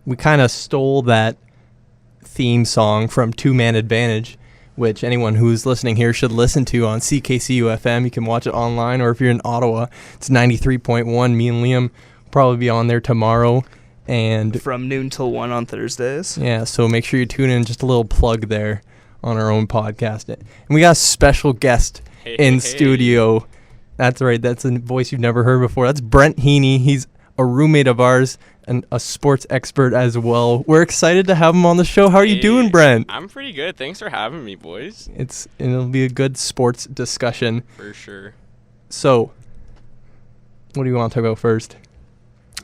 we kind of stole that theme song from Two Man Advantage, which anyone who's listening here should listen to on CKCU-FM. You can watch it online, or if you're in Ottawa, it's 93.1. Me and Liam will probably be on there tomorrow. And from noon till 1 on Thursdays. Yeah, so make sure you tune in. Just a little plug there on our own podcast. And we got a special guest in studio. That's right. That's a voice you've never heard before. That's Brent Heeney. He's a roommate of ours and a sports expert as well. We're excited to have him on the show. How are you doing, Brent? I'm pretty good. Thanks for having me, boys. It'll be a good sports discussion. For sure. So, what do you want to talk about first?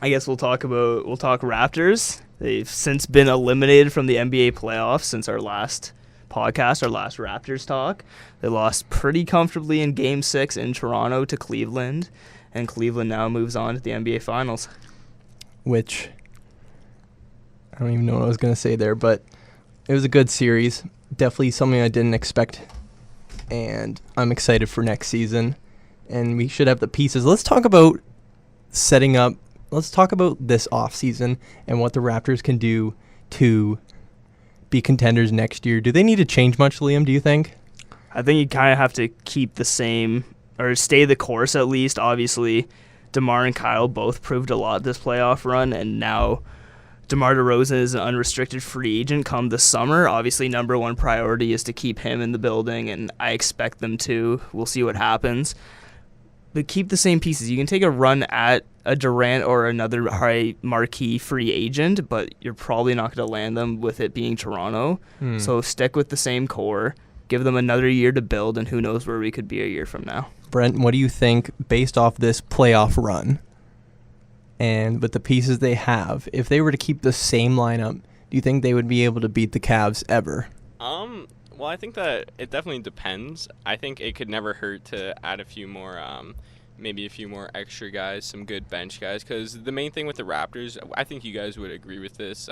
I guess we'll talk Raptors. They've since been eliminated from the NBA playoffs since our last podcast, our last Raptors talk. They lost pretty comfortably in Game 6 in Toronto to Cleveland, and Cleveland now moves on to the NBA Finals. Which, I don't even know what I was going to say there, but it was a good series. Definitely something I didn't expect, and I'm excited for next season, and we should have the pieces. Let's talk about setting up. Let's talk about this offseason and what the Raptors can do to be contenders next year. Do they need to change much, Liam, do you think? I think you kind of have to keep the same, or stay the course at least. Obviously, DeMar and Kyle both proved a lot this playoff run, and now DeMar DeRozan is an unrestricted free agent come the summer. Obviously, number one priority is to keep him in the building, and I expect them to. We'll see what happens. But keep the same pieces. You can take a run at a Durant or another high marquee free agent, but you're probably not going to land them with it being Toronto. So stick with the same core. Give them another year to build, and who knows where we could be a year from now. Brent, what do you think, based off this playoff run and with the pieces they have, if they were to keep the same lineup, do you think they would be able to beat the Cavs ever? Well, I think that it definitely depends. I think it could never hurt to add a few more, maybe a few more extra guys, some good bench guys, because the main thing with the Raptors, I think you guys would agree with this,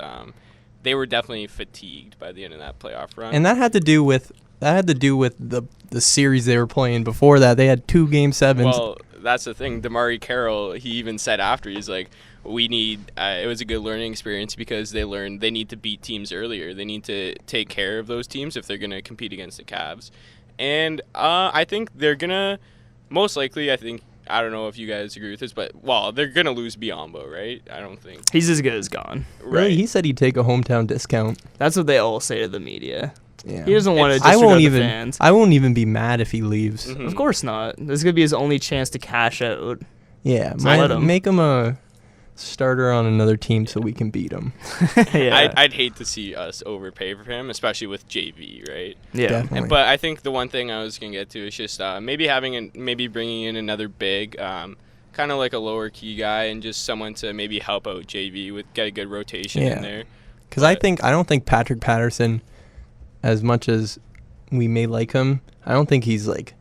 they were definitely fatigued by the end of that playoff run. And that had to do with the series they were playing before that. They had 2 Game 7s. Well, that's the thing. DeMar Carroll, he even said after, he's like, we need it was a good learning experience because they learned they need to beat teams earlier. They need to take care of those teams if they're going to compete against the Cavs. And I think they're going to, most likely, I don't know if you guys agree with this, but, well, they're going to lose Biyombo, right? I don't think. He's as good as gone. Right. Really? He said he'd take a hometown discount. That's what they all say to the media. Yeah. He doesn't want to disregard the fans. I won't even be mad if he leaves. Mm-hmm. Of course not. This is going to be his only chance to cash out. Yeah, make him a starter on another team so we can beat him. Yeah. I'd hate to see us overpay for him, especially with JV, right? Yeah, but I think the one thing I was gonna get to is just maybe bringing in another big, kind of like a lower key guy, and just someone to maybe help out JV with get a good rotation in there. Because I don't think Patrick Patterson, as much as we may like him, I don't think he's like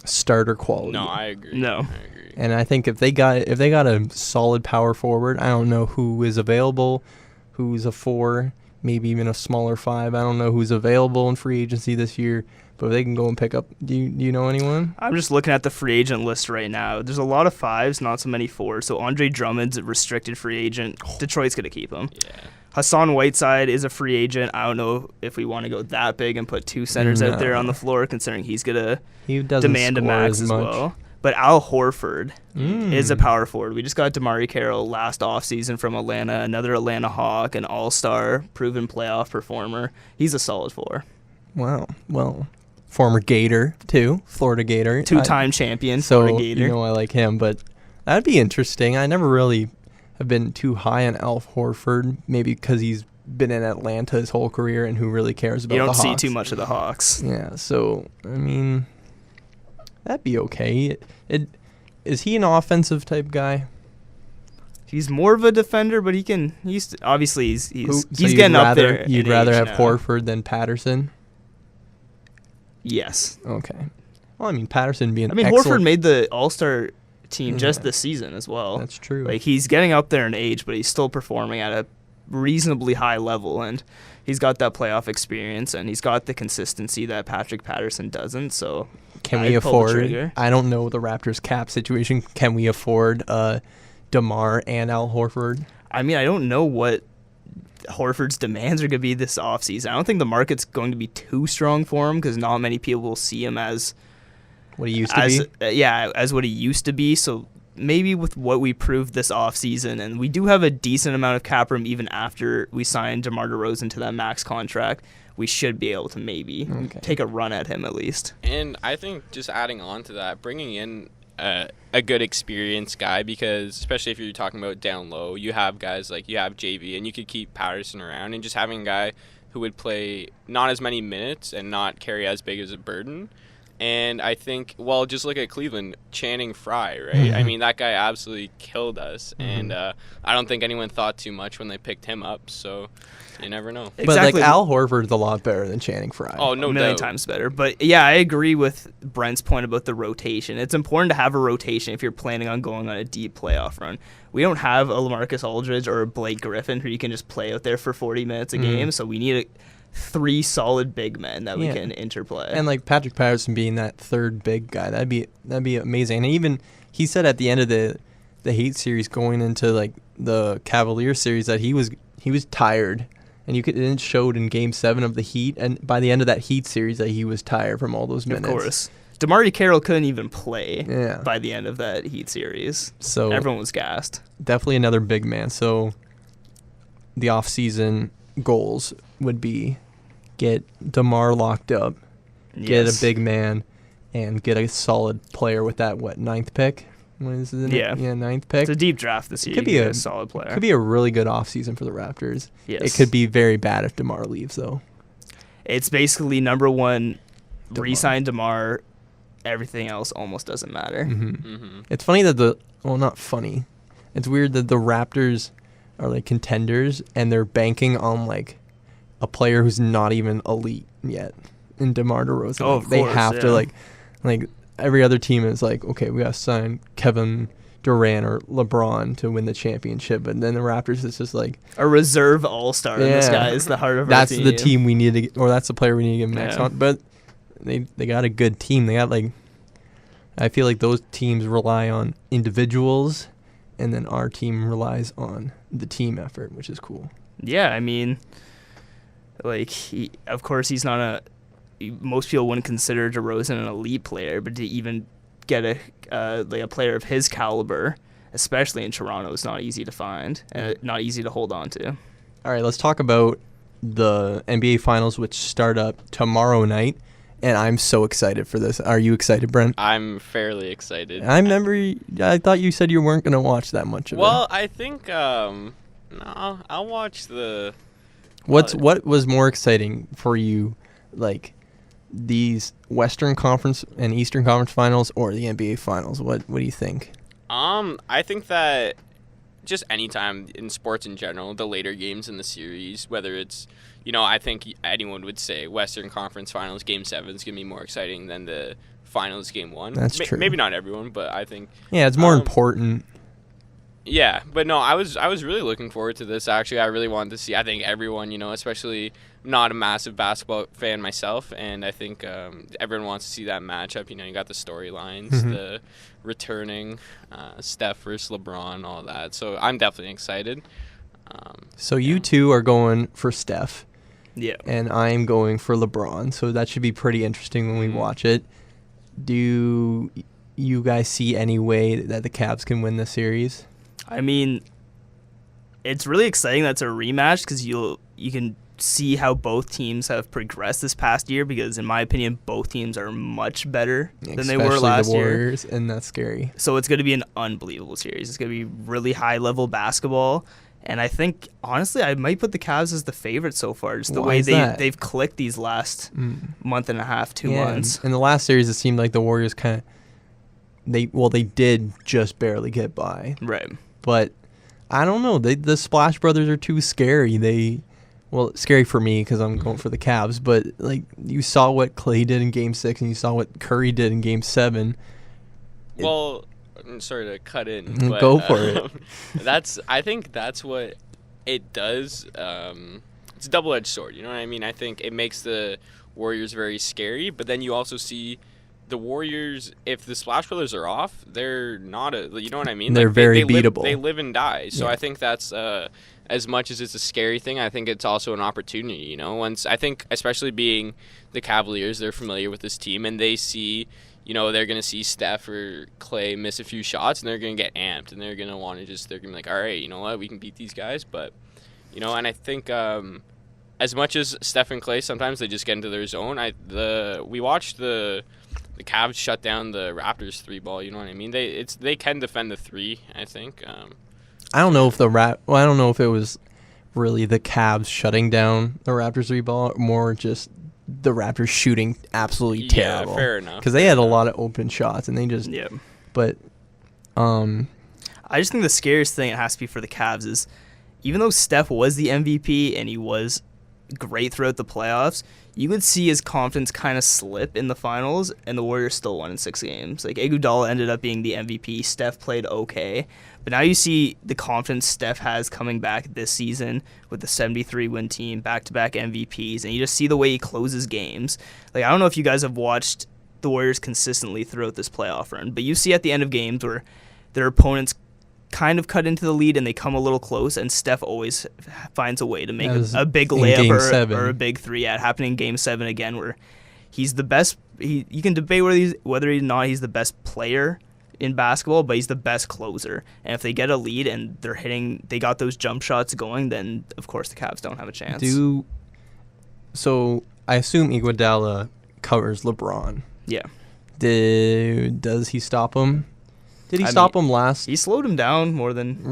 starter quality. No, I agree. No. I agree. And I think if they got a solid power forward, I don't know who is available, who's a 4, maybe even a smaller 5. I don't know who's available in free agency this year, but if they can go and pick up. Do you know anyone? I'm just looking at the free agent list right now. There's a lot of 5s, not so many 4s. So Andre Drummond's a restricted free agent. Detroit's going to keep him. Yeah. Hassan Whiteside is a free agent. I don't know if we want to go that big and put 2 centers out there on the floor, considering he's going to demand a max as well. But Al Horford is a power forward. We just got DeMar Carroll last offseason from Atlanta, another Atlanta Hawk, an all-star, proven playoff performer. He's a solid 4. Wow. Well, former Gator, too. Florida Gator. 2-time champion, so, Florida Gator. I like him, but that'd be interesting. I never really have been too high on Al Horford, maybe because he's been in Atlanta his whole career, and who really cares about the Hawks? You don't see too much of the Hawks. Yeah, so, I mean, that'd be okay. Is he an offensive type guy? He's more of a defender, but he's obviously he's getting up there. You'd rather have now. Horford than Patterson? Yes. Okay. Well, I mean, Patterson being Horford made the All-Star team just this season as well. That's true. Like, he's getting up there in age, but he's still performing at a reasonably high level, and he's got that playoff experience, and he's got the consistency that Patrick Patterson doesn't. So can we afford? I don't know the Raptors cap situation. Can we afford DeMar and Al Horford? I mean, I don't know what Horford's demands are going to be this offseason. I don't think the market's going to be too strong for him because not many people will see him as what he used to be. As what he used to be. So maybe with what we proved this offseason, and we do have a decent amount of cap room even after we signed DeMar DeRozan to that max contract, we should be able to maybe take a run at him at least. And I think just adding on to that, bringing in a good experienced guy, because especially if you're talking about down low, you have guys like you have JV and you could keep Patterson around, and just having a guy who would play not as many minutes and not carry as big as a burden. And I think, well, just look at Cleveland, Channing Frye, right? Mm-hmm. I mean, that guy absolutely killed us. And I don't think anyone thought too much when they picked him up. So you never know. But like Al Horford's a lot better than Channing Frye. Oh, no a million doubt. times better. But yeah, I agree with Brent's point about the rotation. It's important to have a rotation if you're planning on going on a deep playoff run. We don't have a LaMarcus Aldridge or a Blake Griffin who you can just play out there for 40 minutes a game. So we need 3 solid big men that we can interplay. And like Patrick Patterson being that third big guy, that'd be amazing. And even he said at the end of the Heat series going into like the Cavaliers series that he was tired. And it showed in Game 7 of the Heat, and by the end of that Heat series that he was tired from all those minutes. Of course. DeMar Carroll couldn't even play by the end of that Heat series. So everyone was gassed. Definitely another big man. So the off-season goals would be get DeMar locked up, get a big man, and get a solid player with that, 9th pick? What is it? Yeah, 9th pick. It's a deep draft this year. Could be a solid player. Could be a really good offseason for the Raptors. Yes. It could be very bad if DeMar leaves, though. It's basically number one, re-sign DeMar. Everything else almost doesn't matter. It's funny that not funny. It's weird that the Raptors are like contenders and they're banking on like a player who's not even elite yet in DeMar DeRozan. Oh, of they course, have to like every other team is like, okay, we got to sign Kevin Durant or LeBron to win the championship, but then the Raptors is just like a reserve all-star. And this guy is the heart of that's our team. the team we need to get, or that's the player we need to give next on. But they got a good team. They got like, I feel like those teams rely on individuals, and then our team relies on the team effort, which is cool. Yeah, I mean, like, of course he's not most people wouldn't consider DeRozan an elite player, but to even get a player of his caliber, especially in Toronto, is not easy to find and not easy to hold on to. All right, let's talk about the NBA Finals, which start up tomorrow night, and I'm so excited for this. Are you excited, Brent? I'm fairly excited. I thought you said you weren't going to watch that much of it. Well, I think no, I'll watch the. What was more exciting for you, like these Western Conference and Eastern Conference Finals or the NBA Finals? What do you think? I think that just anytime in sports in general, the later games in the series, whether it's, I think anyone would say Western Conference Finals Game 7 is going to be more exciting than the Finals Game 1. That's true. Maybe not everyone, but I think. Yeah, it's more important. Yeah, but no, I was really looking forward to this, actually. I really wanted to see, I think everyone, especially not a massive basketball fan myself, and I think everyone wants to see that matchup. You got the storylines, the returning Steph versus LeBron, all that. So I'm definitely excited. So you two are going for Steph. Yeah. And I'm going for LeBron, so that should be pretty interesting when we watch it. Do you guys see any way that the Cavs can win this series? I mean, it's really exciting that it's a rematch because you can see how both teams have progressed this past year, because in my opinion both teams are much better than they were last the Warriors, year. And that's scary. So it's going to be an unbelievable series. It's going to be really high-level basketball. And I think, honestly, I might put the Cavs as the favorite so far. Just the way they've clicked these last month and a half, 2 months. In the last series, it seemed like the Warriors they did just barely get by. Right. But I don't know. The Splash Brothers are too scary. Scary for me because I'm going for the Cavs. But like you saw what Clay did in Game 6, and you saw what Curry did in Game 7. Well, I'm sorry to cut in. But, go for it. I think that's what it does. It's a double-edged sword. You know what I mean? I think it makes the Warriors very scary, but then you also see the Warriors, if the Splash Brothers are off, they're not you know what I mean? They're very beatable. They live and die. So I think that's a as much as it's a scary thing, I think it's also an opportunity. You know, once I think, especially being the Cavaliers, they're familiar with this team, and they see, you know, they're gonna see Steph or Clay miss a few shots, and they're gonna get amped, and they're gonna want to they're gonna be like, all right, you know what, we can beat these guys, but you know, and I think as much as Steph and Clay sometimes they just get into their zone, we watched the Cavs shut down the Raptors 3-ball. You know what I mean? They can defend the 3. I think. I don't know if I don't know if it was really the Cavs shutting down the Raptors 3-ball, more just the Raptors shooting absolutely terrible. Yeah, fair enough. Because they had a lot of open shots, and they just. Yeah. But, I just think the scariest thing it has to be for the Cavs is, even though Steph was the MVP and he was great throughout the playoffs, you could see his confidence kind of slip in the finals, and the Warriors still won in 6 games. Like, Iguodala ended up being the MVP. Steph played okay. But now you see the confidence Steph has coming back this season with the 73-win team, back-to-back MVPs, and you just see the way he closes games. Like, I don't know if you guys have watched the Warriors consistently throughout this playoff run, but you see at the end of games where their opponents kind of cut into the lead and they come a little close, and Steph always finds a way to make a big layup or a big 3. Yeah, it happened in Game 7 again, where he's the best. You can debate whether or not he's the best player in basketball, but he's the best closer. And if they get a lead and they got those jump shots going, then of course the Cavs don't have a chance. So I assume Iguodala covers LeBron. Yeah. Does he stop him? Did he stop him last? He slowed him down more than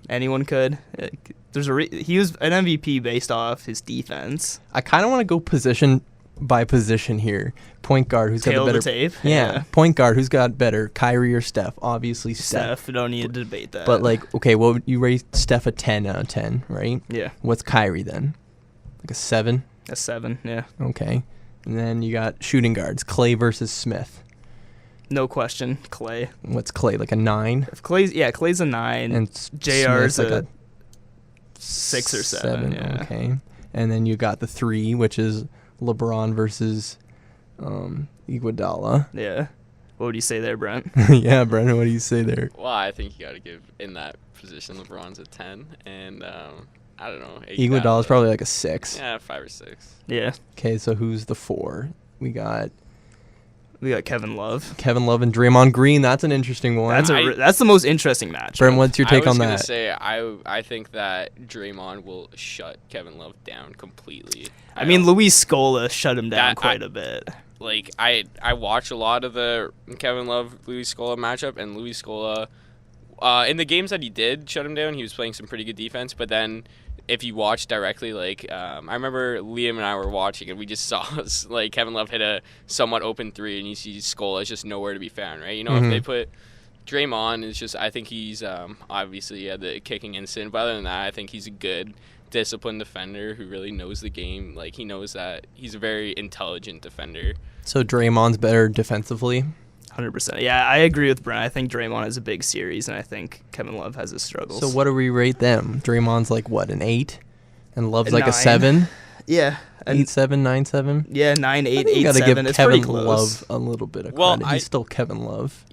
anyone could. He was an MVP based off his defense. I kind of want to go position by position here. Point guard, who's got the better tape. Yeah. Point guard, who's got better, Kyrie or Steph? Obviously Steph. We don't need to debate that. But okay, what would you rate Steph a 10 out of 10, right? Yeah. What's Kyrie then? Like a 7? A 7, yeah. Okay. And then you got shooting guards, Clay versus Smith. No question, Clay. What's Clay, like a 9? Clay's a 9. And JR's like a 6 or 7. Yeah. Okay. And then you got the 3, which is LeBron versus Iguodala. Yeah. What would you say there, Brent? Yeah, Brent, what do you say there? Well, I think you got to give in that position LeBron's a 10, and I don't know. Iguodala's probably like a 6. Yeah, 5 or 6. Yeah. Okay, so who's the 4? We got Kevin Love. Kevin Love and Draymond Green. That's an interesting one. That's the most interesting match. Brent, what's your take on that? I was going to say, I think that Draymond will shut Kevin Love down completely. I mean, Luis Scola shut him down quite a bit. Like, I watch a lot of the Kevin Love-Luis Scola matchup, and Luis Scola, in the games that he did shut him down, he was playing some pretty good defense, but then if you watch directly, like, I remember Liam and I were watching, and we just saw, like, Kevin Love hit a somewhat open 3, and you see Scola is just nowhere to be found, right? You know, if they put Draymond, it's just, I think he's, obviously, the kicking incident, but other than that, I think he's a good, disciplined defender who really knows the game. Like, he knows that he's a very intelligent defender. So Draymond's better defensively? 100%. Yeah, I agree with Brent. I think Draymond has a big series, and I think Kevin Love has his struggles. So what do we rate them? Draymond's like, what, an 8? And Love's like 9. a 7? Yeah. 8, 7, 9, 7? Yeah, 9, 8, 8, 7. You got to give Kevin close. Love a little bit of credit. He's still Kevin Love.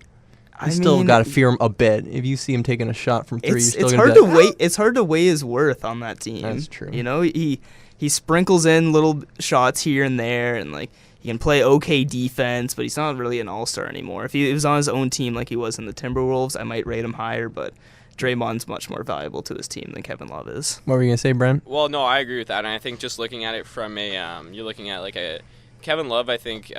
You still got to fear him a bit. If you see him taking a shot from 3, you're still going to wait. It's hard to weigh his worth on that team. That's true. You know, he sprinkles in little shots here and there, and like he can play okay defense, but he's not really an all-star anymore. If he was on his own team like he was in the Timberwolves, I might rate him higher, but Draymond's much more valuable to his team than Kevin Love is. What were you going to say, Brent? Well, no, I agree with that, and I think just looking at it from you're looking at like a Kevin Love, I think,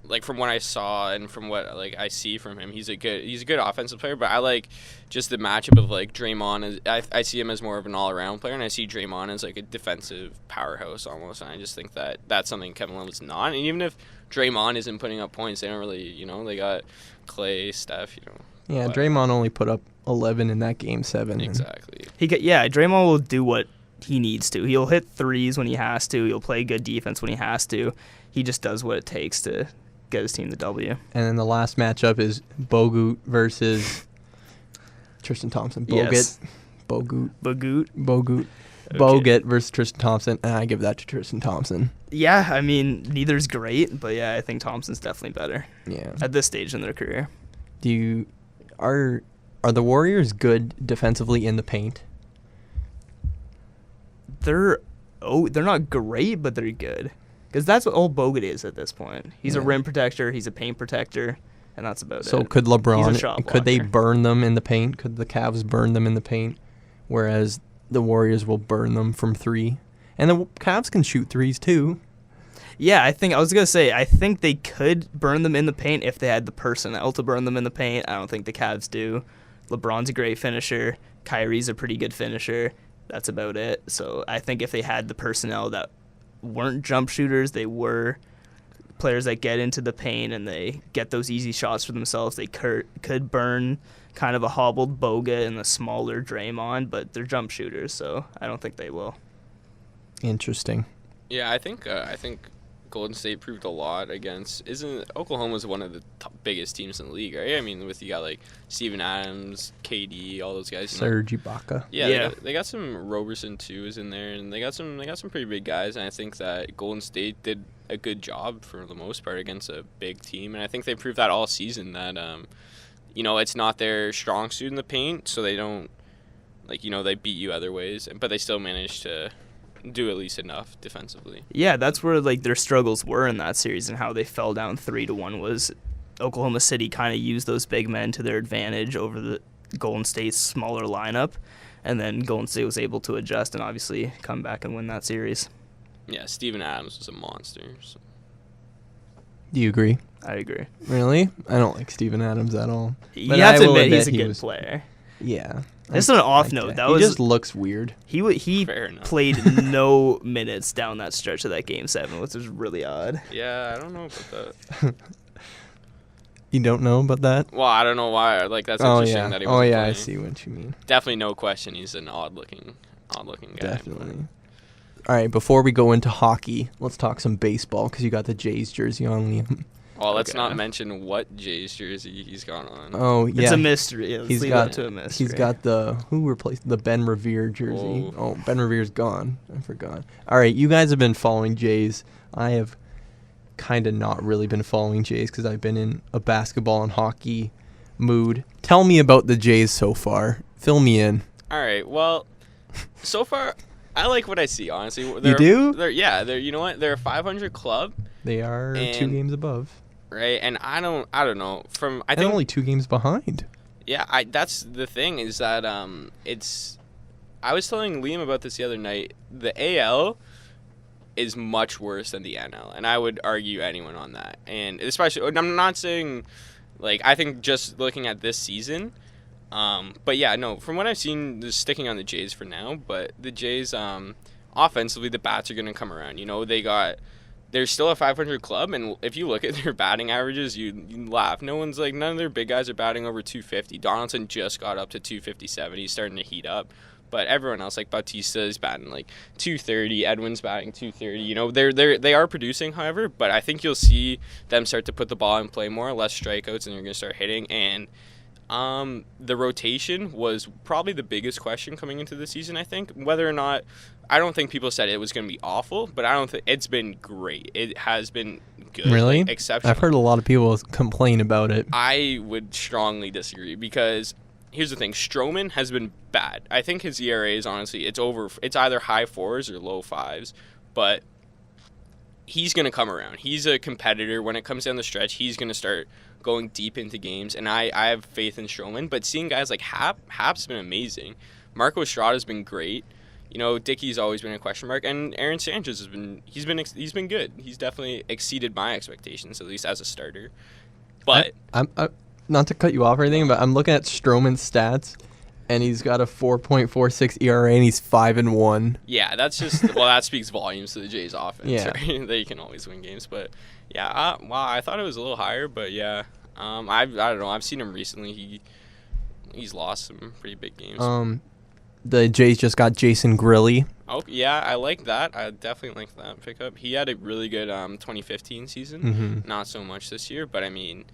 like from what I saw and from what like I see from him, he's a good offensive player. But I like just the matchup of like Draymond. I see him as more of an all-around player, and I see Draymond as like a defensive powerhouse almost. And I just think that that's something Kevin Love is not. And even if Draymond isn't putting up points, they don't really, they got Clay, Steph, Yeah, Draymond only put up 11 in that Game 7. Exactly. Draymond will do what he needs to. He'll hit threes when he has to. He'll play good defense when he has to. He just does what it takes to get his team the W. And then the last matchup is Bogut versus Tristan Thompson. Yes. Bogut. Okay. Bogut versus Tristan Thompson, and I give that to Tristan Thompson. Yeah, I mean, neither's great, but yeah, I think Thompson's definitely better. Yeah. At this stage in their career. Are the Warriors good defensively in the paint? they're not great, but they're good. Because that's what old Bogut is at this point. He's a rim protector, he's a paint protector, and that's about it. So could He's a LeBron, shot could they blocker. burn them in the paint? Could the Cavs burn them in the paint, whereas the Warriors will burn them from 3? And the Cavs can shoot threes too. Yeah, I think they could burn them in the paint if they had the personnel to burn them in the paint. I don't think the Cavs do. LeBron's a great finisher. Kyrie's a pretty good finisher. That's about it. So I think if they had the personnel that weren't jump shooters, they were players that get into the paint and they get those easy shots for themselves, they could burn kind of a hobbled Bogut and a smaller Draymond, but they're jump shooters, so I don't think they will. Interesting. Yeah, I think Golden State proved a lot against. Isn't Oklahoma's one of the biggest teams in the league, right? I mean, with you got like Steven Adams, KD, all those guys. Serge Ibaka. Yeah. They got some Roberson too is in there, and they got some pretty big guys. And I think that Golden State did a good job for the most part against a big team, and I think they proved that all season that it's not their strong suit in the paint, so they don't they beat you other ways, but they still managed to do at least enough defensively. Yeah, that's where their struggles were in that series and how they fell down 3-1 was Oklahoma City kind of used those big men to their advantage over the Golden State's smaller lineup, and then Golden State was able to adjust and obviously come back and win that series. Yeah, Steven Adams was a monster. So. Do you agree? I agree. Really? I don't like Steven Adams at all. You But have I to will admit he's a he good was- player. Yeah. Just on an off note, he that was just looks weird. he Fair enough. played no minutes down that stretch of that Game 7, which was really odd. Yeah, I don't know about that. You don't know about that? Well, I don't know why. Like that's Oh interesting yeah. that he Oh wasn't yeah, I playing. see what you mean. Definitely no question. He's an odd-looking guy. Definitely. All right, before we go into hockey, let's talk some baseball because you got the Jays jersey on, Liam. Well, let's Okay. not mention what Jays jersey he's got on. Oh yeah. It's a mystery. Yeah, let's He's leave got that to a mystery. He's got who replaced the Ben Revere jersey. Whoa. Oh, Ben Revere's gone. I forgot. All right, you guys have been following Jays. I have kind of not really been following Jays because I've been in a basketball and hockey mood. Tell me about the Jays so far. Fill me in. All right. Well, so far, I like what I see. Honestly, You do? They're you know what? They're a 500 club, They are 2 And- games above. right? And I don't know. I And think only 2 games behind. yeah. That's the thing is that it's. I was telling Liam about this the other night. The AL is much worse than the NL, and I would argue anyone on that. And especially, I'm not saying, like, I think just looking at this season, but yeah, no, from what I've seen, just sticking on the Jays for now, but the Jays, offensively, the bats are going to come around. They're still a 500 club, and if you look at their batting averages, you laugh. None of their big guys are batting over 250. Donaldson just got up to 257. He's starting to heat up. But everyone else, like Bautista, is batting like 230. Edwin's batting 230. They are producing, however. But I think you'll see them start to put the ball in play more, less strikeouts, and they're going to start hitting. And the rotation was probably the biggest question coming into the season. I think whether or not I don't think people said it was going to be awful, but I don't think it's been great. It has been good, Really? like, exceptional. I've heard a lot of people complain about it. I would strongly disagree because here's the thing: Stroman has been bad. I think his ERA is honestly it's either high 4s or low 5s, but he's going to come around. He's a competitor. When it comes down the stretch, he's going to start going deep into games, and I have faith in Stroman. But seeing guys like Hap's been amazing. Marco Estrada's been great. Dickey's always been a question mark, and Aaron Sanchez has been good. He's definitely exceeded my expectations, at least as a starter. But I'm not to cut you off or anything, but I'm looking at Stroman's stats, and he's got a 4.46 ERA, and he's 5-1. yeah, that's just that speaks volumes to the Jays' offense. Yeah. Right? They can always win games, but yeah, wow, I thought it was a little higher, but yeah, I don't know. I've seen him recently. He's lost some pretty big games. The Jays just got Jason Grilly. Oh yeah, I like that. I definitely like that pickup. He had a really good 2015 season. Mm-hmm. Not so much this year, but I mean,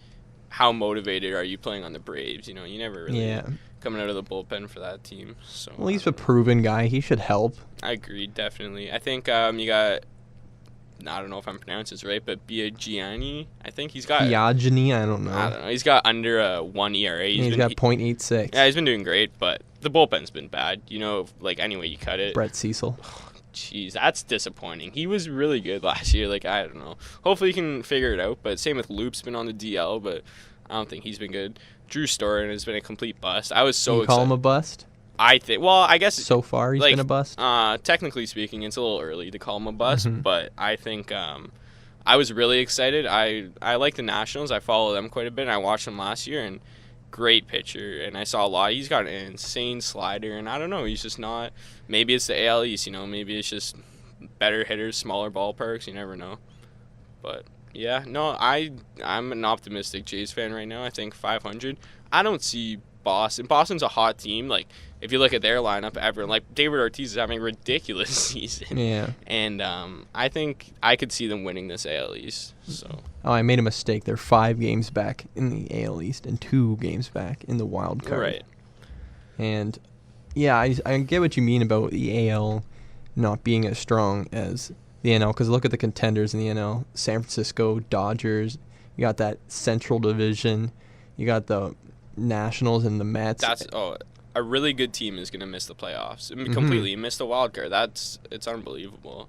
how motivated are you playing on the Braves? You never really coming out of the bullpen for that team. So Well, he's a proven guy. He should help. I agree, definitely. I think you got. I don't know if I'm pronouncing this right, but Biaggiani. I think he's got. Biagini, I don't know. I don't know. He's got under a 1 ERA. He's got .86. Yeah, he's been doing great, but the bullpen's been bad. Like any way you cut it. Brett Cecil. Jeez, that's disappointing. He was really good last year. Like, I don't know. Hopefully he can figure it out. But same with Loop's been on the DL, but I don't think he's been good. Drew Storen has been a complete bust. I was so You excited. call him a bust? I think. Well, I guess So far, he's like, been a bust. technically speaking, it's a little early to call him a bust, Mhm. but I think I was really excited. I like the Nationals. I follow them quite a bit. And I watched them last year, and great pitcher. And I saw a lot. He's got an insane slider, and I don't know. He's just not. Maybe it's the AL East. Maybe it's just better hitters, smaller ballparks. You never know. But yeah, no, I'm an optimistic Jays fan right now. I think 500. I don't see Boston. Boston's a hot team. Like, if you look at their lineup, everyone like David Ortiz is having a ridiculous season. Yeah. And I think I could see them winning this AL East. So Oh, I made a mistake. They're 5 games back in the AL East and 2 games back in the wild card. right. And yeah, I get what you mean about the AL not being as strong as the NL, because look at the contenders in the NL. San Francisco, Dodgers. You got that Central Division. You got the Nationals and the Mets. A really good team is going to miss the playoffs. Mm-hmm. Completely miss the wild card. It's unbelievable.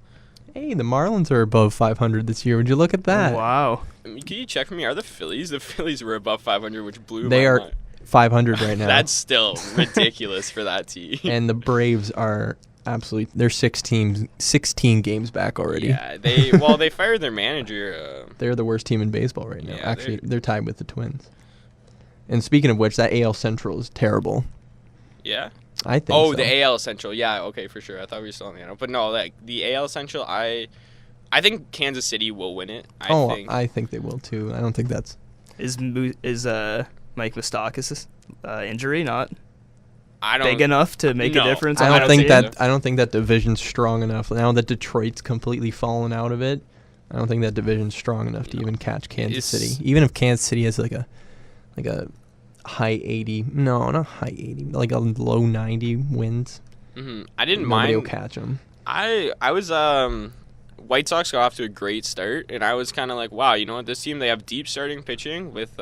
Hey, the Marlins are above 500 this year. Would you look at that? Wow. I mean, can you check for me? Are the Phillies? The Phillies were above 500, which blew They my are mind. 500 right now. That's still ridiculous for that team. And the Braves are absolutely, they're 16 games back already. Yeah, they fired their manager. They're the worst team in baseball right now. Yeah, Actually, they're tied with the Twins. And speaking of which, that AL Central is terrible. Yeah. I think so. The AL Central. Yeah, okay, for sure. I thought we were still on the NL. But no, like the AL Central, I think Kansas City will win it. I think they will too. I don't think that's... Is Mike Moustakas' injury not I don't big enough to make a difference? I on don't that think team? I don't think that division's strong enough. Now that Detroit's completely fallen out of it, I don't think that division's strong enough to even catch Kansas City. Even if Kansas City has like a high 80, no, not high 80, like a low 90 wins. Mm-hmm. I didn't Nobody will mind. catch them. I was White Sox got off to a great start, and I was kind of like, wow, you know what? This team, they have deep starting pitching with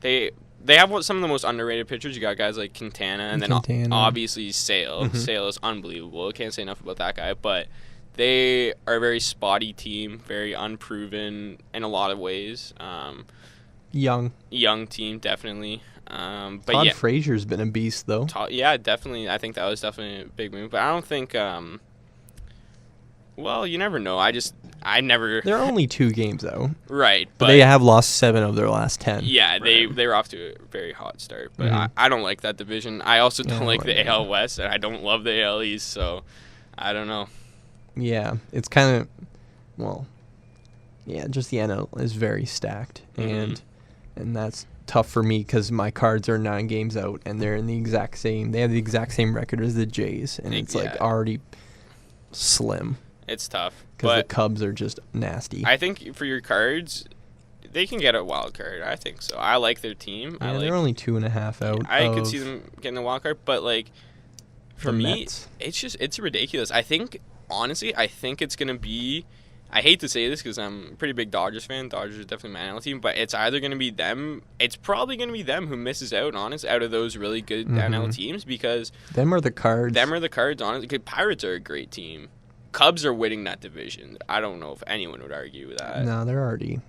they have some of the most underrated pitchers. You got guys like Quintana, and then obviously Sale. Mm-hmm. Sale is unbelievable. Can't say enough about that guy, but they are a very spotty team, very unproven in a lot of ways. Young team, definitely. But Todd yeah, Frazier's been a beast though. yeah, definitely. I think that was definitely a big move, but I don't think. Well, you never know. I never. They're only 2 games though. Right, But but they have lost 7 of their last 10. yeah, they were off to a very hot start, but Mhm. I don't like that division. I also Yeah, I don't don't like like the that. AL West, and I don't love the AL East, so I don't know. Yeah, it's kind of, well, yeah, just the NL is very stacked, Mhm. and that's tough for me because my Cards are 9 games out, and they're in the exact same. They have the exact same record as the Jays, and it's like Yeah. already slim It's tough, because the but Cubs are just nasty. I think for your Cards, they can get a wild card. I think so. I like their team. Yeah, they're only 2.5 out. I could of see them getting a wild card, but like for the me, Mets. it's ridiculous. I think honestly, it's gonna be. I hate to say this because I'm a pretty big Dodgers fan. Dodgers are definitely my NL team, but it's either gonna be them. It's probably gonna be them who misses out. Out of those really good NL teams, because Them are the Cards. honestly. 'Cause Pirates are a great team. Cubs are winning that division. I don't know if anyone would argue with that. No, they're already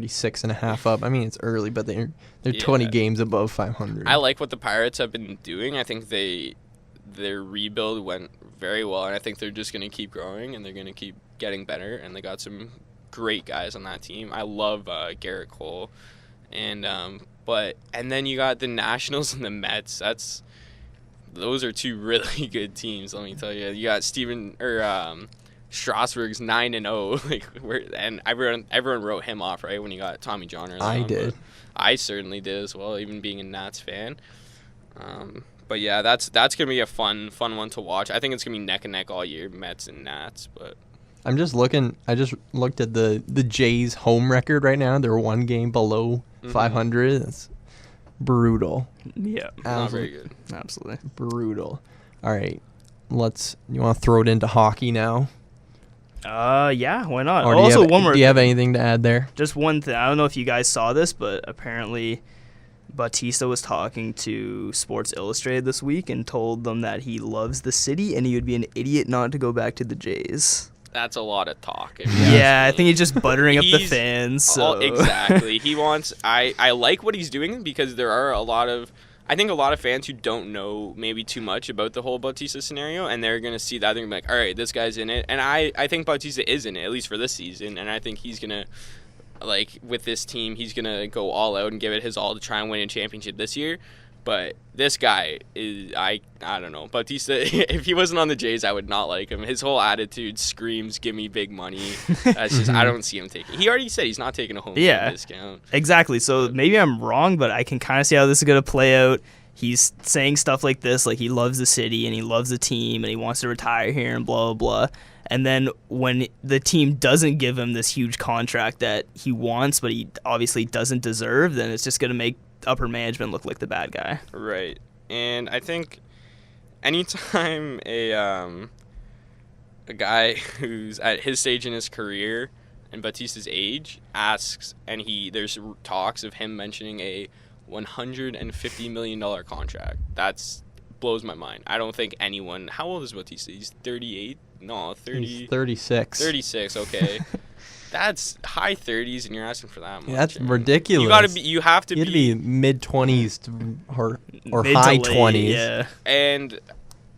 6.5 up. I mean, it's early, but they're 20 Yeah. games above 500. I like what the Pirates have been doing. I think their rebuild went very well, and I think they're just going to keep growing, and they're going to keep getting better, and they got some great guys on that team. I love Garrett Cole, and then you got the Nationals and the Mets. Those are 2 really good teams, let me tell you. You got Strasburg's 9-0, and everyone wrote him off, right, when you got Tommy John early I on, did. but I certainly did as well, even being a Nats fan. But yeah, that's gonna be a fun one to watch. I think it's gonna be neck and neck all year, Mets and Nats. But I'm just looking. I just looked at the Jays' home record right now. They're 1 game below 500. That's brutal. Yeah, not very good. absolutely. Brutal. All right, you want to throw it into hockey now? Yeah, why not? Or Also, one more. Do you have anything to add there? Just one thing. I don't know if you guys saw this, but apparently Bautista was talking to Sports Illustrated this week and told them that he loves the city and he would be an idiot not to go back to the Jays. That's a lot of talk. Yeah, I think he's just buttering up the fans. So. Exactly. He wants. I like what he's doing because there are I think a lot of fans who don't know maybe too much about the whole Bautista scenario, and they're going to see that and be like, all right, this guy's in it. And I think Bautista is in it, at least for this season, and I think he's going to, like, with this team, he's going to go all out and give it his all to try and win a championship this year. But this guy is, I don't know. Bautista, if he wasn't on the Jays, I would not like him. His whole attitude screams, give me big money. That's just, I don't see him taking. He already said he's not taking a home game discount. Exactly. So maybe I'm wrong, but I can kind of see how this is going to play out. He's saying stuff like this, like he loves the city and he loves the team and he wants to retire here and blah, blah, blah. And then when the team doesn't give him this huge contract that he wants, but he obviously doesn't deserve, then it's just going to make upper management look like the bad guy. Right. And I think anytime a guy who's at his stage in his career and Bautista's age asks, and there's talks of him mentioning a $150 million contract, that's blows my mind. I don't think anyone. How old is Bautista? He's 38. No, 30. He's 36. 36. Okay. That's high 30s, and you're asking for that much. Yeah, that's ridiculous. You have to be mid 20s or mid high to late, 20s. Yeah. And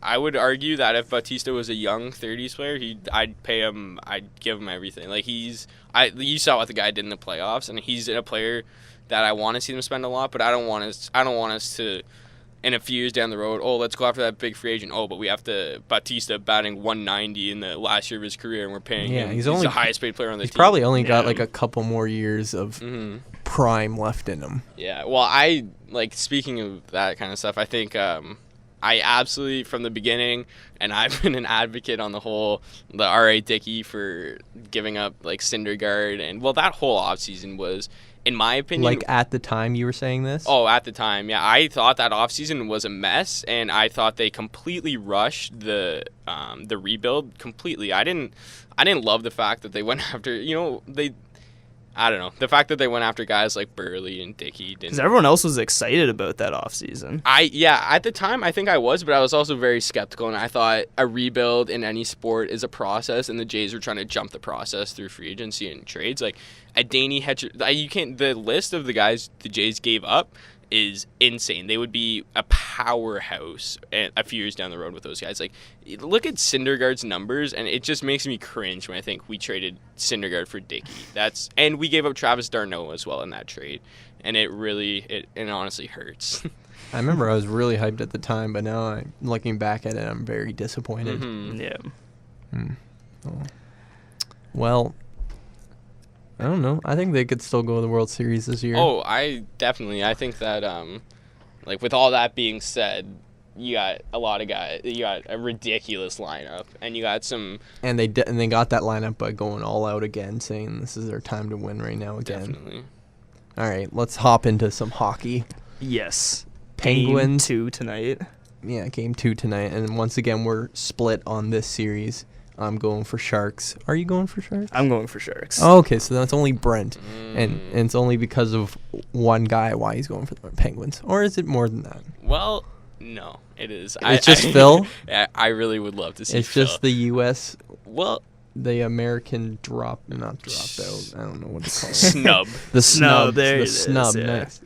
I would argue that if Bautista was a young 30s player, I'd pay him. I'd give him everything. Like you saw what the guy did in the playoffs, and he's a player that I want to see them spend a lot, but I don't want us to. In a few years down the road, let's go after that big free agent. But we have to Bautista batting 190 in the last year of his career, and we're paying him. He's the highest paid player on the team. He's probably only got like a couple more years of prime left in him. Yeah. Well, speaking of that kind of stuff, I think I absolutely, from the beginning, and I've been an advocate on the R.A. Dickey for giving up like Syndergaard, and that whole offseason was, in my opinion... Like, at the time you were saying this? Oh, at the time, yeah. I thought that offseason was a mess, and I thought they completely rushed the rebuild completely. I didn't love the fact that they went after, I don't know. The fact that they went after guys like Burley and Dickey didn't... Because everyone else was excited about that offseason. At the time, I think I was, but I was also very skeptical, and I thought a rebuild in any sport is a process, and the Jays were trying to jump the process through free agency and trades. Like, a Danny Hetcher... the list of the guys the Jays gave up is insane. They would be a powerhouse a few years down the road with those guys. Like, look at Syndergaard's numbers, and it just makes me cringe when I think we traded Syndergaard for Dickey. And we gave up Travis d'Arnaud as well in that trade, and it honestly hurts. I remember I was really hyped at the time, but now looking back at it, I'm very disappointed. Mm-hmm. Yeah. Oh. Well, I don't know. I think they could still go to the World Series this year. Oh, I think that, with all that being said, you got a lot of guys. You got a ridiculous lineup, and you got some. And they got that lineup by going all out again, saying this is their time to win right now again. Definitely. All right, let's hop into some hockey. Yes. Penguins. Game 2 tonight. Yeah, Game 2 tonight, and once again we're split on this series. I'm going for Sharks. Are you going for Sharks? I'm going for Sharks. Oh, okay, so that's only Brent, and it's only because of one guy why he's going for the Penguins, or is it more than that? Well, no, it is. It's just Phil? I really would love to see It's Phil. just the U.S. Well, the American not dropped out. I don't know what to call it. Snub. The snub. There The it is, snub yeah. next.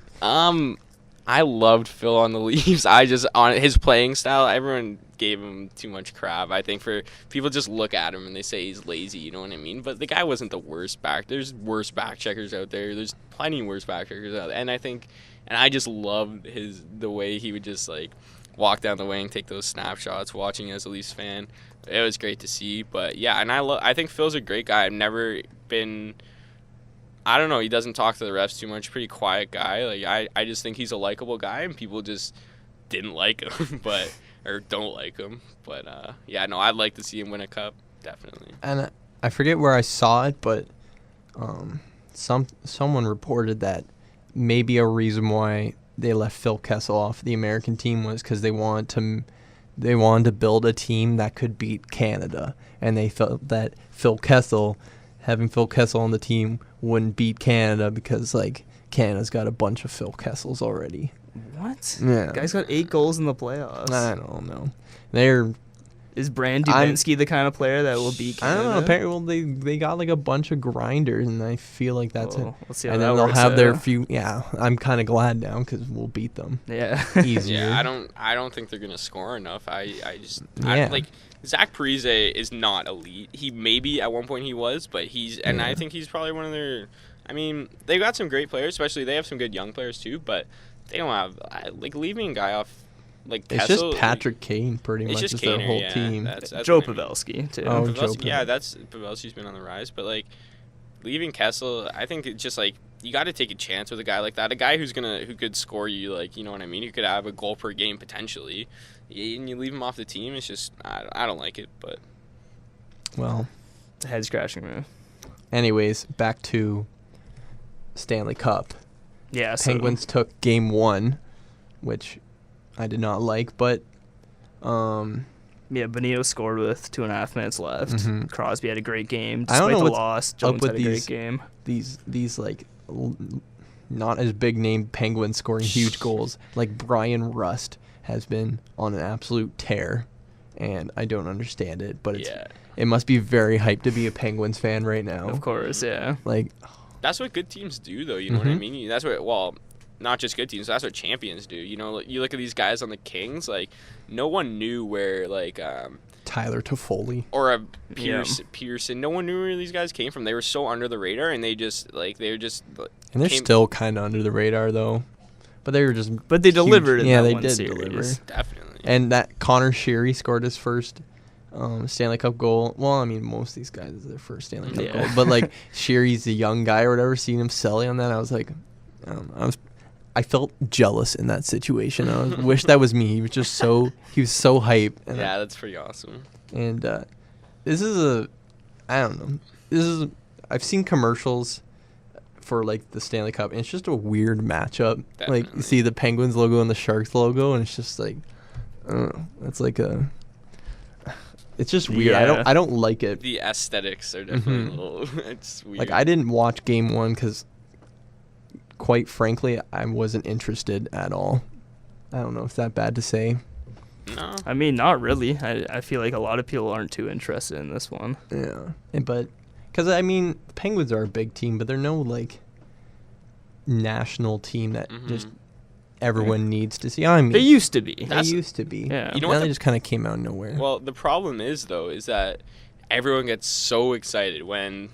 I loved Phil on the Leafs. On his playing style, everyone gave him too much crap. I think for people just look at him and they say he's lazy, you know what I mean? But the guy wasn't the worst back. There's worse back checkers out there. There's plenty worse back checkers out there. And I just loved the way he would just like walk down the wing, take those snapshots, watching as a Leafs fan. It was great to see. But yeah, and I think Phil's a great guy. I've never been, I don't know, he doesn't talk to the refs too much. Pretty quiet guy. Like I just think he's a likable guy, and people just didn't like him, or don't like him. But yeah, no, I'd like to see him win a cup, definitely. And I forget where I saw it, but someone reported that maybe a reason why they left Phil Kessel off the American team was because they wanted to build a team that could beat Canada, and they felt that having Phil Kessel on the team wouldn't beat Canada because like Canada's got a bunch of Phil Kessels already. What? Yeah. Guy's got 8 goals in the playoffs. I don't know. They're Is Brand Dubinsky the kind of player that will beat Canada? I don't know. Apparently, they got like a bunch of grinders, and I feel like that's it. Let's see how And that then they'll works have their out. few. Yeah, I'm kind of glad now because we'll beat them Yeah. easier. Yeah, I don't think they're gonna score enough. I Yeah. like Zach Parise is not elite. He maybe at one point he was, but I think he's probably one of their. I mean, they've got some great players, especially they have some good young players too, but they don't have like leaving a guy off like It's Kessel, just Patrick Kane pretty it's much just is their Kaner, whole yeah, team. That's Joe what I mean. Pavelski, too. Oh, Pavelski, Joe yeah, Pavelski's been on the rise, but like leaving Kessel, I think it's just like you got to take a chance with a guy like that, a guy who could score you, like, you know what I mean, who could have a goal per game potentially, and you leave him off the team. It's just I don't like it, but Well, It's a head scratching move. anyways, back to Stanley Cup. Yeah, so Penguins took game 1, which I did not like, but yeah, Benito scored with 2.5 minutes left. Mhm. Crosby had a great game. I don't Despite know the what's loss, up Jones with had a great these- game. these like not as big name Penguins scoring huge goals. Like Brian Rust has been on an absolute tear, and I don't understand it. But it must be very hyped to be a Penguins fan right now. Of course, yeah. Like, that's what good teams do, though. You know what I Mhm. mean? That's what not just good teams. That's what champions do. You know, you look at these guys on the Kings. Like, no one knew where Tyler Toffoli. or a Pearson. No one knew where these guys came from. They were so under the radar, and they were just And they're came- still kind of under the radar though. But they were just But they delivered in yeah, that they one did series. deliver. definitely. And that Connor Sheary scored his first Stanley Cup goal. Well, I mean, most of these guys is their first Stanley Cup Yeah. goal. But like Sheary's the young guy or whatever. Seeing him selling on that, I was like, I felt jealous in that situation. I wish that was me. He was so hype. And Yeah, that's pretty awesome. And this is I don't know. I've seen commercials for like the Stanley Cup, and it's just a weird matchup. Like you Definitely. see the Penguins logo and the Sharks logo, and it's just like, I don't know. It's like it's just weird. Yeah. I don't like it. The aesthetics are definitely Mhm. a little. It's weird. Like I didn't watch Game 1 because, quite frankly, I wasn't interested at all. I don't know if that's bad to say. No. I mean, not really. I feel like a lot of people aren't too interested in this one. Yeah, but because I mean, the Penguins are a big team, but they're no like national team that just everyone needs to see. I mean, They used to be. they used to be. Yeah. You know now what they the- just kind of came out of nowhere. Well, the problem is though is that everyone gets so excited when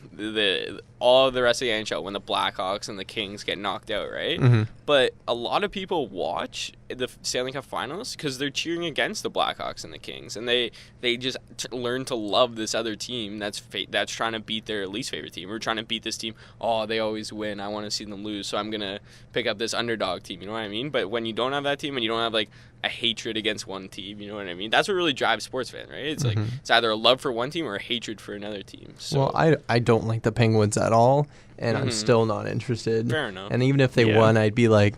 all of the rest of the NHL, when the Blackhawks and the Kings get knocked out, right? Mhm. But a lot of people watch the Stanley Cup Finals because they're cheering against the Blackhawks and the Kings, and they just learn to love this other team that's trying to beat their least favorite team. We're trying to beat this team. Oh, they always win. I want to see them lose, so I'm gonna pick up this underdog team. You know what I mean? But when you don't have that team and you don't have like a hatred against one team, you know what I mean? That's what really drives sports fan, right? It's like it's either a love for one team or a hatred for another team. So well, I don't like the Penguins at all, and I'm Mhm. still not interested. fair enough. And even if they Yeah. won, I'd be like,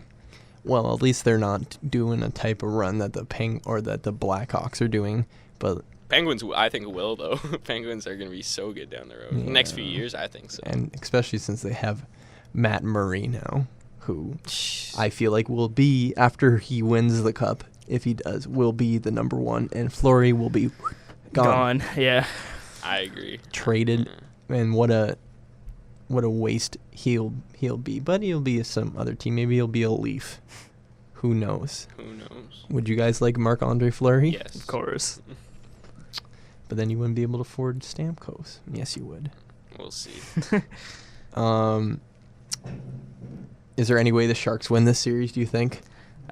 well, at least they're not doing a type of run that the Blackhawks are doing. But Penguins, I think, will though. Penguins are going to be so good down the road. The next few Yeah. years, I think so. and especially since they have Matt Murray now, who I feel like will be, after he wins the cup, if he does, will be the number one, and Fleury will be gone. Yeah. I agree. Traded, and what a waste he'll be. But he'll be some other team. Maybe he'll be a Leaf. Who knows? Who knows? Would you guys like Marc-Andre Fleury? Yes, Of course. But then you wouldn't be able to afford Stamkos. Yes, you would. We'll see. Is there any way the Sharks win this series, do you think?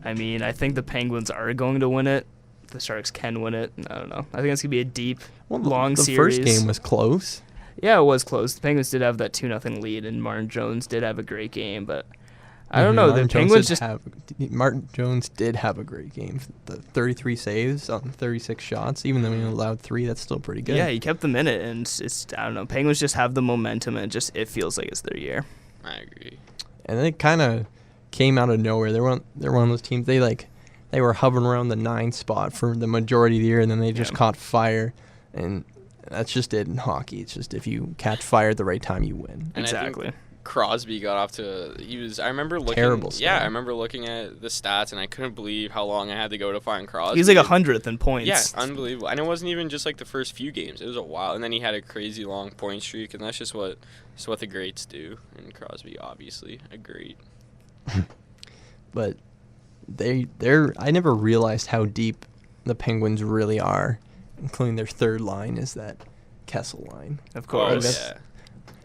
I mean, I think the Penguins are going to win it. The Sharks can win it. I don't know. I think it's going to be a deep, long the series. first game was close. Yeah, it was close. The Penguins did have that 2-0 lead, and Martin Jones did have a great game, but I don't know. Martin The Penguins Jones just Martin Jones did have a great game. The 33 saves on 36 shots, even though he allowed 3, that's still pretty good. yeah, he kept them in it, and it's I don't know. Penguins just have the momentum, and it feels like it's their year. I agree. And it kind of came out of nowhere. They're one of those teams. They were hovering around the 9 spot for the majority of the year, and then they just caught fire, and that's just it in hockey. It's just if you catch fire at the right time, you win. And I Exactly. think Crosby got off to I remember looking Terrible Yeah, start. I remember looking at the stats and I couldn't believe how long I had to go to find Crosby. He was like 100th in points. Yeah, unbelievable. And it wasn't even just like the first few games. It was a while, and then he had a crazy long point streak, and that's just what the greats do. And Crosby, obviously, a great. But they're I never realized how deep the Penguins really are, including their third line is that Kessel line. Of course. Yeah.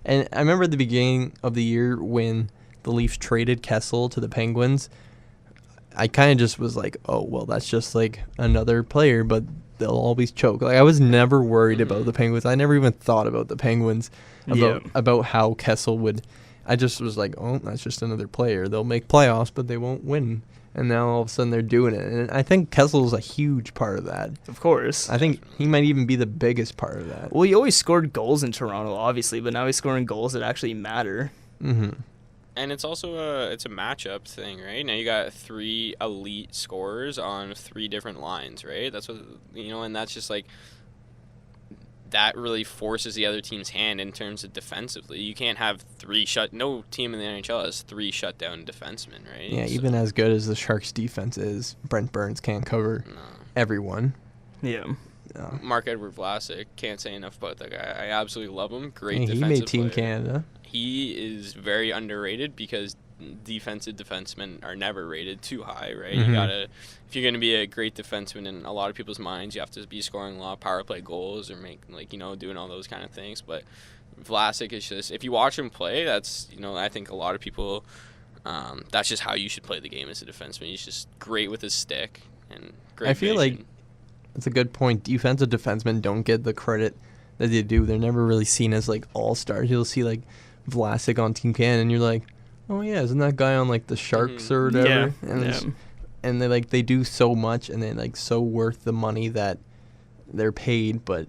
And I remember at the beginning of the year when the Leafs traded Kessel to the Penguins, I kind of just was like, oh, well, that's just like another player, but they'll always choke. Like I was never worried about the Penguins. I never even thought about the Penguins, about how Kessel would. I just was like, oh, that's just another player. They'll make playoffs, but they won't win. And now all of a sudden they're doing it. And I think Kessel's a huge part of that. Of course. I think he might even be the biggest part of that. Well, he always scored goals in Toronto, obviously, but now he's scoring goals that actually matter. Mm-hmm. And it's also it's a matchup thing, right? Now you got 3 elite scorers on 3 different lines, right? That's what and that's just like that really forces the other team's hand in terms of defensively. You can't have no team in the NHL has 3 shutdown defensemen, right? Yeah, even as good as the Sharks' defense is, Brent Burns can't cover everyone. Yeah. Marc-Edouard Vlasic, can't say enough about that guy. I absolutely love him. Great He defensive made Team player. Canada. He is very underrated because defensive defensemen are never rated too high, right? Mm-hmm. You gotta, if you're gonna be a great defenseman in a lot of people's minds, you have to be scoring a lot of power play goals or doing all those kind of things. But Vlasic is just, if you watch him play, that's I think a lot of people, that's just how you should play the game as a defenseman. He's just great with his stick and great. I feel vision. like that's a good point. Defensive defensemen don't get the credit that they do. They're never really seen as like all-stars. You'll see like Vlasic on Team Canada, and you're like, oh yeah, isn't that guy on like the Sharks or whatever? Yeah. And they do so much, and they're like so worth the money that they're paid, but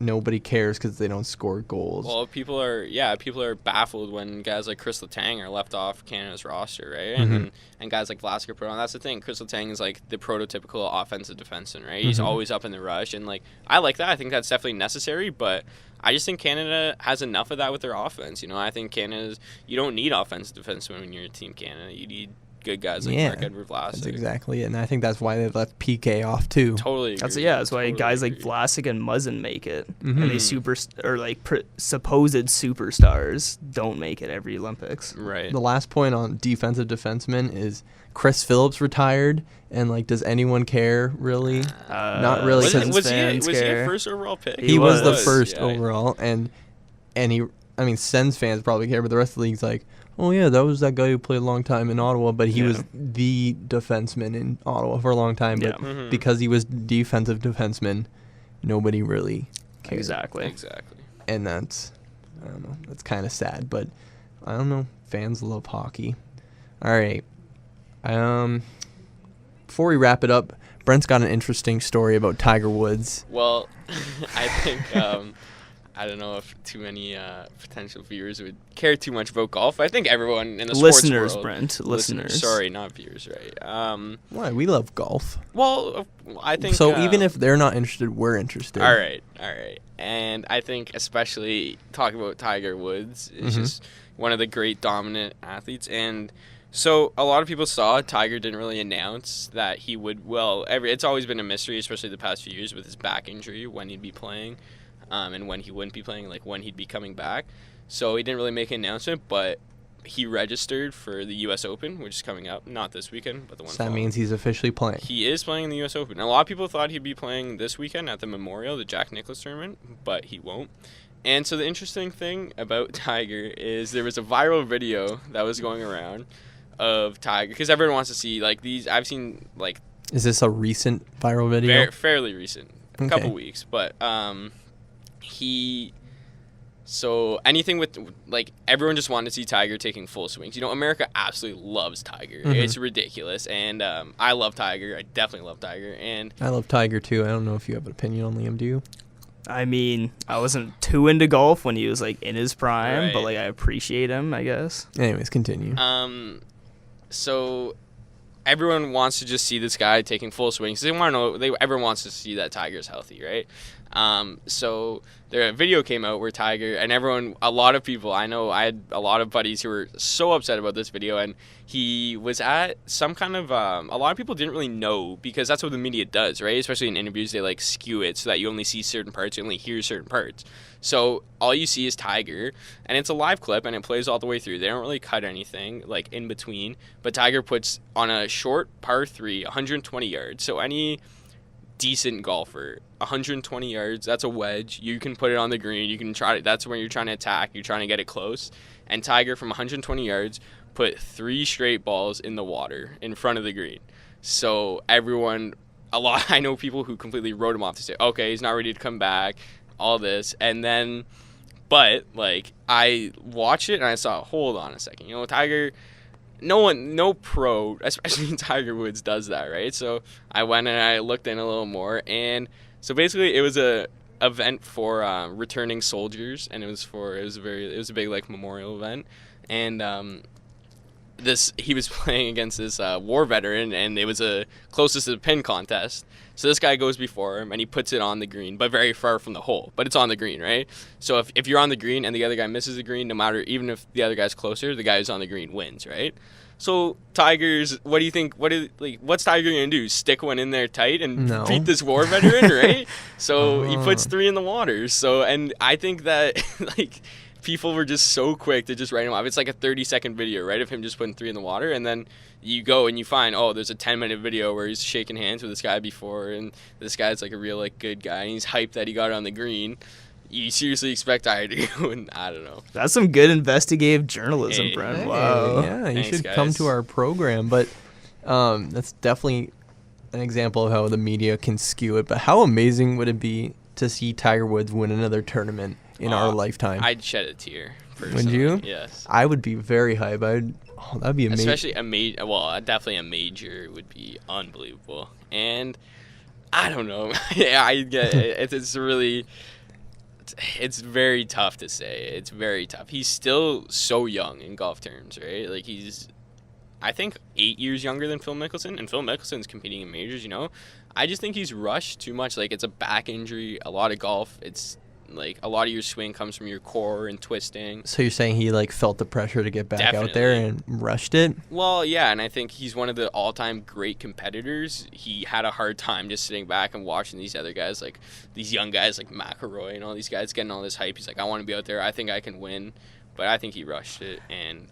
nobody cares because they don't score goals. Well, people are baffled when guys like Chris Letang are left off Canada's roster, right? Mm-hmm. And guys like Vlasic are put on. That's the thing. Chris Letang is like the prototypical offensive defenseman, right? He's always up in the rush, and like I like that. I think that's definitely necessary, but I just think Canada has enough of that with their offense. I think you don't need offensive defensemen when you're Team Canada. You need good guys like Marc-Edouard Vlasic. That's exactly it, and I think that's why they left PK off too. Totally agree. That's why Totally guys agree. like Vlasic and Muzzin make it, Mm-hmm. and they supposed superstars don't make it every Olympics. Right. The last point on defensive defensemen is Chris Phillips retired, and like, does anyone care really? Not really. Was he a care. first overall pick? He was the was, first yeah. overall, and Sens fans probably care, but the rest of the league's like, oh yeah, that was that guy who played a long time in Ottawa, but he was the defenseman in Ottawa for a long time. But because he was defensive defenseman, nobody really cared. Exactly. And that's, I don't know, that's kind of sad, but I don't know. Fans love hockey. All right. Before we wrap it up, Brent's got an interesting story about Tiger Woods. Well, I think I don't know if too many potential viewers would care too much about golf. I think everyone in the listeners, sports world, Brent, listeners. Sorry, not viewers, right? Why? We love golf. Well, I think so. Even if they're not interested, we're interested. All right. And I think especially talking about Tiger Woods is just one of the great dominant athletes. And so a lot of people saw Tiger didn't really announce that he would. Well, it's always been a mystery, especially the past few years with his back injury, when he'd be playing. And when he wouldn't be playing, like when he'd be coming back. So he didn't really make an announcement, but he registered for the U.S. Open, which is coming up, not this weekend, but the one So that following. means he's officially playing. He is playing in the U.S. Open. A lot of people thought he'd be playing this weekend at the Memorial, the Jack Nicklaus tournament, but he won't. And so the interesting thing about Tiger is there was a viral video that was going around of Tiger, because everyone wants to see, like, these. I've seen, like... Is this a recent viral video? Fairly recent. A couple weeks, but... So anything with, like, everyone just wanted to see Tiger taking full swings. America absolutely loves Tiger. It's ridiculous. And I love Tiger. I definitely love Tiger. And I love Tiger, too. I don't know if you have an opinion on Liam, do you? I mean, I wasn't too into golf when he was, like, in his prime, but, Right. like, I appreciate him, I guess. Anyways, continue. So everyone wants to just see this guy taking full swings. They want to know. Everyone wants to see that Tiger's healthy, right? So a video came out where Tiger and a lot of people I know, I had a lot of buddies who were so upset about this video, and he was at some kind of a lot of people didn't really know, because that's what the media does, right? Especially in interviews, they like skew it so that you only see certain parts, you only hear certain parts. So all you see is Tiger, and it's a live clip, and it plays all the way through. They don't really cut anything like in between, but Tiger puts on a short par 3 120 yards. So any decent golfer, 120 yards, that's a wedge. You can put it on the green. You can try it. That's when you're trying to attack. You're trying to get it close. And Tiger, from 120 yards, put 3 straight balls in the water in front of the green. So I know people who completely wrote him off to say, okay, he's not ready to come back, all this. And then, but like, I watched it and I saw, hold on a second, Tiger, no pro, especially Tiger Woods, does that, right? So I went and I looked in a little more, and so basically it was a event for returning soldiers, and it was a big like memorial event, and he was playing against this war veteran, and it was a closest to the pin contest. So this guy goes before him, and he puts it on the green, but very far from the hole. But it's on the green, right? So if you're on the green and the other guy misses the green, no matter, even if the other guy's closer, the guy who's on the green wins, right? So Tiger's, what do you think? What's Tiger gonna do? Stick one in there tight and beat this war veteran, right? So he puts 3 in the water. So, and I think that like, people were just so quick to just write him off. It's like a 30-second video, right, of him just putting 3 in the water, and then you go and you find, there's a 10-minute video where he's shaking hands with this guy before, and this guy's like a real like good guy, and he's hyped that he got it on the green. You seriously expect Tiger to go, and I don't know. That's some good investigative journalism, Brent. Hey, wow. Yeah, you Thanks, should guys. come to our program. But that's definitely an example of how the media can skew it. But how amazing would it be to see Tiger Woods win another tournament in our lifetime? I'd shed a tear, personally. Would you? Yes. I would be very hype. That'd be amazing. Especially definitely a major would be unbelievable. And I don't know. Yeah, I get it. It's very tough to say. It's very tough. He's still so young in golf terms, right? Like, he's, I think, 8 years younger than Phil Mickelson, and Phil Mickelson's competing in majors, I just think he's rushed too much. Like, it's a back injury. A lot of golf, it's like a lot of your swing comes from your core and twisting. So you're saying he like felt the pressure to get back out there and rushed it? Well, yeah, and I think he's one of the all-time great competitors. He had a hard time just sitting back and watching these other guys, like these young guys like McIlroy and all these guys getting all this hype. He's like, I want to be out there. I think I can win. But I think he rushed it, and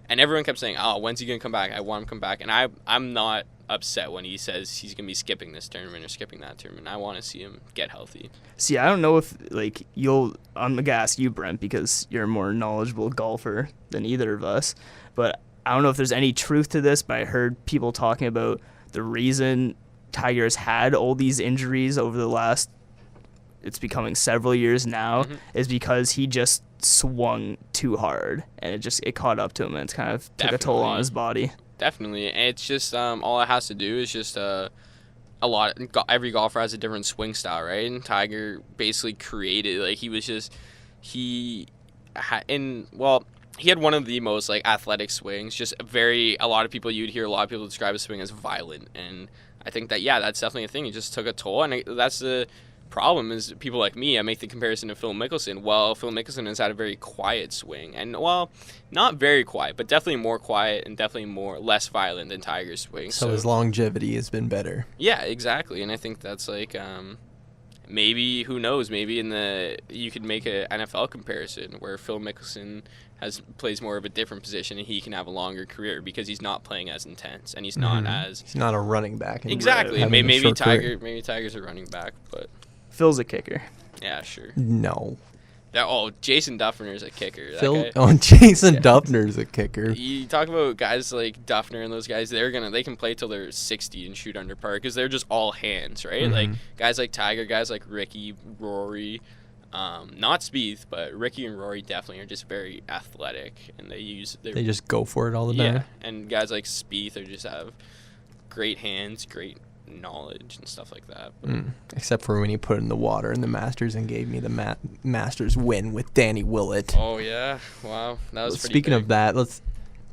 and everyone kept saying, when's he going to come back? I want him to come back. And I'm not upset when he says he's going to be skipping this tournament or skipping that tournament. I want to see him get healthy. See, I don't know if, like, I'm going to ask you, Brent, because you're a more knowledgeable golfer than either of us. But I don't know if there's any truth to this, but I heard people talking about the reason Tiger's had all these injuries over the last, it's becoming several years now, is because he just swung too hard, and it caught up to him, and it's kind of took a toll on his body. Definitely. And it's just all it has to do is just every golfer has a different swing style, right? And Tiger basically created, like, he had one of the most like athletic swings, just you'd hear a lot of people describe his swing as violent, and I think that that's definitely a thing. It just took a toll, and that's the problem is people like me, I make the comparison to Phil Mickelson. Well, Phil Mickelson has had a very quiet swing, and not very quiet, but definitely more quiet and definitely less violent than Tiger's swing. So his longevity has been better. Yeah, exactly, and I think that's like maybe, who knows, maybe you could make an NFL comparison where Phil Mickelson plays more of a different position, and he can have a longer career because he's not playing as intense, and he's not a running back anymore. Exactly. Maybe Tiger's a running back, but Phil's a kicker. Yeah, sure. No. Jason Duffner's a kicker. Jason Duffner's a kicker. You talk about guys like Duffner and those guys, they can play till they're 60 and shoot under par because they're just all hands, right? Mm-hmm. Like guys like Tiger, guys like Ricky, Rory, not Spieth, but Ricky and Rory definitely are just very athletic, and they just go for it all the time. Yeah, and guys like Spieth just have great hands, great knowledge and stuff like that. Except for when he put it in the water in the Masters and gave me the Masters win with Danny Willett. Oh yeah, wow, that was pretty Speaking big. of that, let's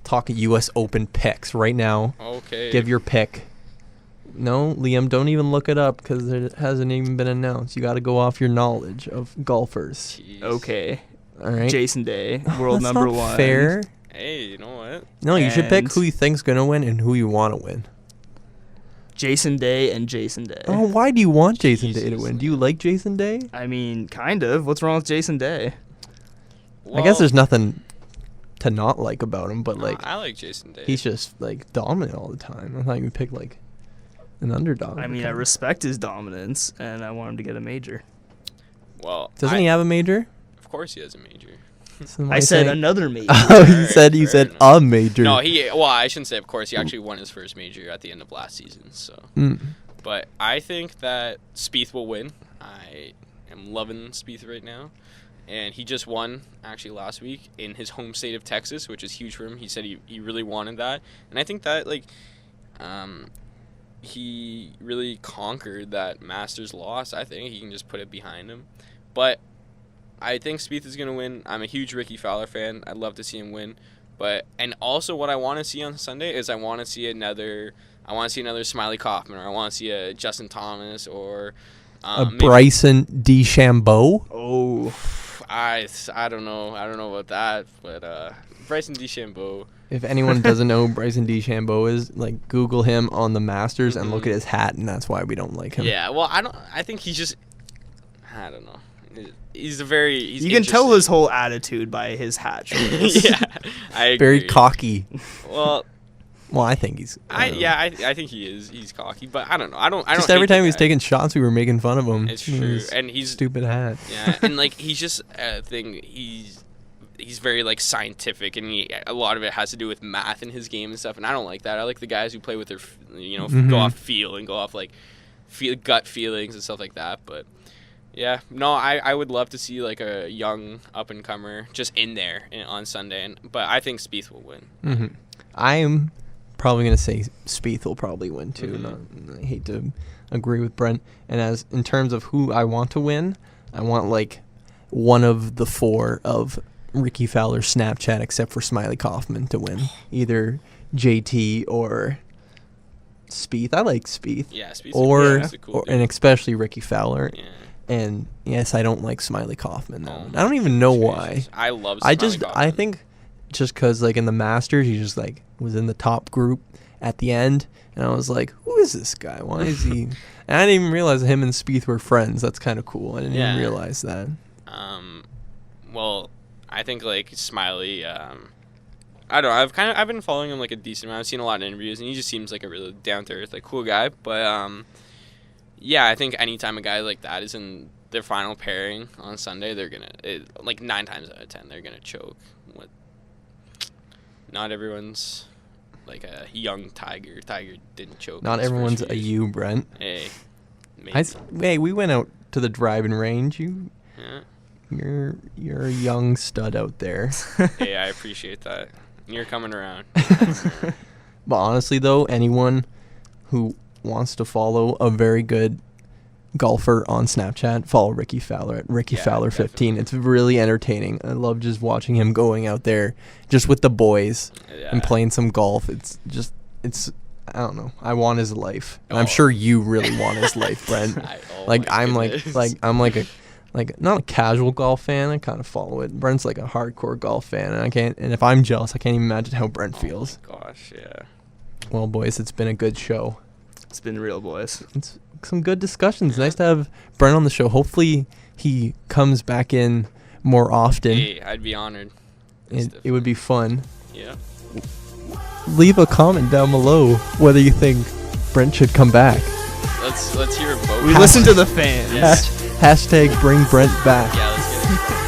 talk U.S. Open picks right now. Okay. Give your pick. No, Liam, don't even look it up because it hasn't even been announced. You got to go off your knowledge of golfers. Jeez. Okay. All right. Jason Day, world That's number not one. fair. Hey, you know what? No, you should pick And- who you think's gonna win and who you want to win. Jason Day and Jason Day. Oh, why do you want Jason Day to Jesus. win? Do you like Jason Day? I mean, kind of. What's wrong with Jason Day? I guess there's nothing to not like about him, but No, like I like Jason Day. he's just like dominant all the time. I thought you would pick like an underdog. I mean, I respect his dominance, and I want him to get a major. well, Doesn't he have a major? Of course, he has a major. So am I said saying- another major. Oh, you Alright, said fair enough. a major. No, I shouldn't say. Of course, he actually won his first major at the end of last season. So, Mm. but I think that Spieth will win. I am loving Spieth right now, and he just won actually last week in his home state of Texas, which is huge for him. He said he really wanted that, and I think that he really conquered that Masters loss. I think he can just put it behind him, but I think Spieth is going to win. I'm a huge Ricky Fowler fan. I'd love to see him win. And also what I want to see on Sunday is I want to see another Smiley Kaufman, or I want to see a Justin Thomas, or A maybe- Bryson DeChambeau. Oh, I don't know about that, but Bryson DeChambeau. If anyone doesn't know who Bryson DeChambeau is, like Google him on the Masters and look at his hat, and that's why we don't like him. Yeah, well, I think he's just, I don't know. He's you can tell his whole attitude by his hat choice. Yeah, I agree. Very cocky. Well, Well, I think he's. I don't know. I think he is. He's cocky, but I don't know. I don't. Just hate every the time he was guy. taking shots, we were making fun of him. It's true, His and he's stupid hat. Yeah, and like he's just a thing. He's very like scientific, and a lot of it has to do with math in his game and stuff. And I don't like that. I like the guys who play with their, go off feel and go off like gut feelings and stuff like that. But yeah, no, I would love to see like a young up and comer just in there on Sunday. But I think Spieth will win. Mm-hmm. I am probably going to say Spieth will probably win too. Mhm. I hate to agree with Brent. And as in terms of who I want to win, I want like one of the four of Ricky Fowler's Snapchat, except for Smiley Kaufman, to win. Either JT or Spieth. I like Spieth. Yeah, Spieth's Or, a cool dude. and especially Ricky Fowler. Yeah. And yes, I don't like Smiley Kaufman. Oh I don't even know Jesus. why. I love. I Smiley Kaufman. think just because like in the Masters, he just like was in the top group at the end, and I was like, who is this guy? Why is he? And I didn't even realize that him and Spieth were friends. That's kind of cool. I didn't even Yeah. realize that. Well, I think like Smiley. I don't know. I've been following him like a decent amount. I've seen a lot of interviews, and he just seems like a really down to earth, like cool guy. But yeah, I think anytime a guy like that is in their final pairing on Sunday, they're gonna like 9 times out of 10 they're gonna choke. Not everyone's like a young Tiger. Tiger didn't choke. Not in his everyone's first a few years. you, Brent. Hey, maybe. Hey, we went out to the driving range. Yeah. You're a young stud out there. Hey, I appreciate that. You're coming around. But honestly, though, anyone who wants to follow a very good golfer on Snapchat, follow Ricky Fowler at Ricky Yeah, Fowler 15. definitely. It's really entertaining. I love just watching him going out there just with the boys Yeah. and playing some golf. It's I don't know. I want his life. And I'm Oh. sure you really want his life, Brent. Oh Like my I'm goodness. I'm not a casual golf fan. I kind of follow it. Brent's like a hardcore golf fan, and if I'm jealous, I can't even imagine how Brent feels. Oh my gosh, yeah. Well, boys, it's been a good show. It's been real, boys. It's some good discussions. Nice to have Brent on the show. Hopefully, he comes back in more often. Hey, I'd be honored. It would be fun. Yeah. Leave a comment down below whether you think Brent should come back. Let's hear a vote. We listen to the fans. Yes. Hashtag bring Brent back. Yeah, let's get it.